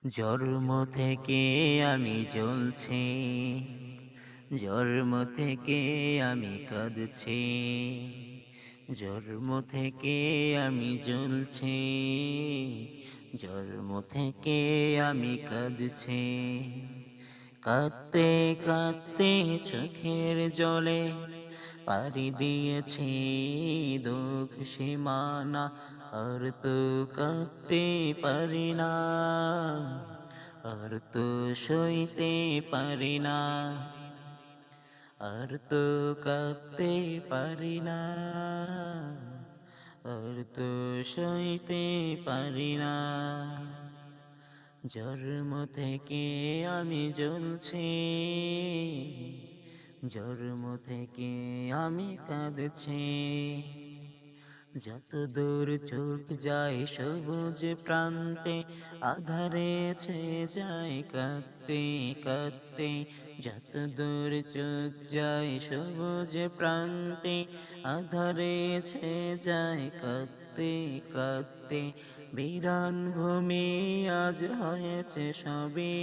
জন্ম থেকে আমি জ্বলছি, জন্ম থেকে আমি কাঁদছি, জন্ম থেকে আমি জ্বলছি, জন্ম থেকে আমি কাঁদছি। কাঁদতে কাঁদতে চোখের জলে পাড়ি দিয়েছি দুঃখ সীমানা, আর তো কাঁদতে পারি না, আর তো সইতে পারি না, আর তো কাঁদতে পারি না, আর তো সইতে পারি না। জন্ম থেকে আমি জ্বলছি, জন্ম থেকে আমি কাঁদছি। যত দূর চোখ যায় সবুজ প্রান্তে, আধারে ছেয়ে যায় কাঁদতে কাঁদতে। যত দূর চোখ যায় সবুজ প্রান্তে, আধারে ছেয়ে যায় কাঁদতে কাঁদতে। বিরান ভূমি আজ হয়েছে সবে,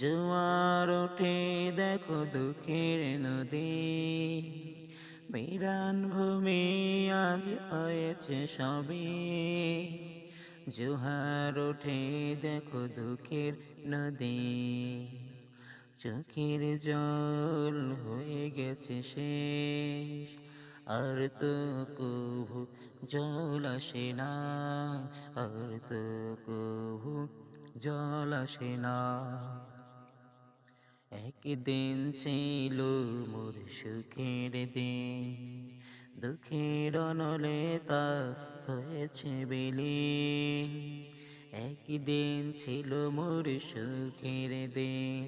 জোয়ার ওঠে দেখো দুঃখের নদী। বিরান ভূমি আজ হয়েছে সবে, জোহার ওঠে দেখো দুঃখের নদী। চোখের জল হয়ে গেছে শেষ, আর তো কভু জল আসে না, আর তো কভু জল আসে না। একদিন ছিল মোর সুখের দিন, দুঃখের অনলে তা হয়েছে বিলীন। একদিন ছিল মোর সুখের দিন,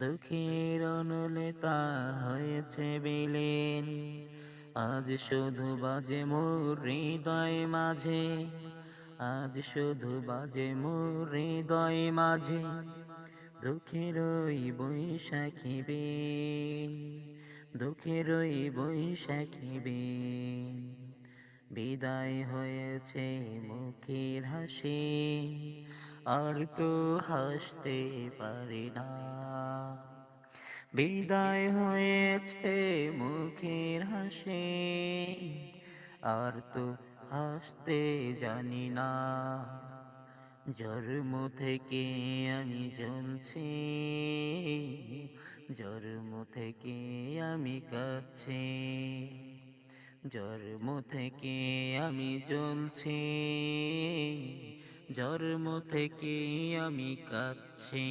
দুঃখের অনলে তা হয়েছে বিলীন। আজ শুধু বাজে মোর হৃদয় মাঝে, আজ শুধু বাজে মোর হৃদয় মাঝে দুঃখের ওই বৈশাখী বিন, দুঃখের ওই বৈশাখী বিন। বিদায় হয়েছে মুখের হাসি, আর তো হাসতে পারি না। বিদায় হয়েছে মুখের হাসি, আর তো হাসতে জানি না। জন্ম থেকে আমি জ্বলছি, জন্ম থেকে আমি কাঁদছি, জন্ম থেকে আমি জ্বলছি, জন্ম থেকে আমি কাঁদছি।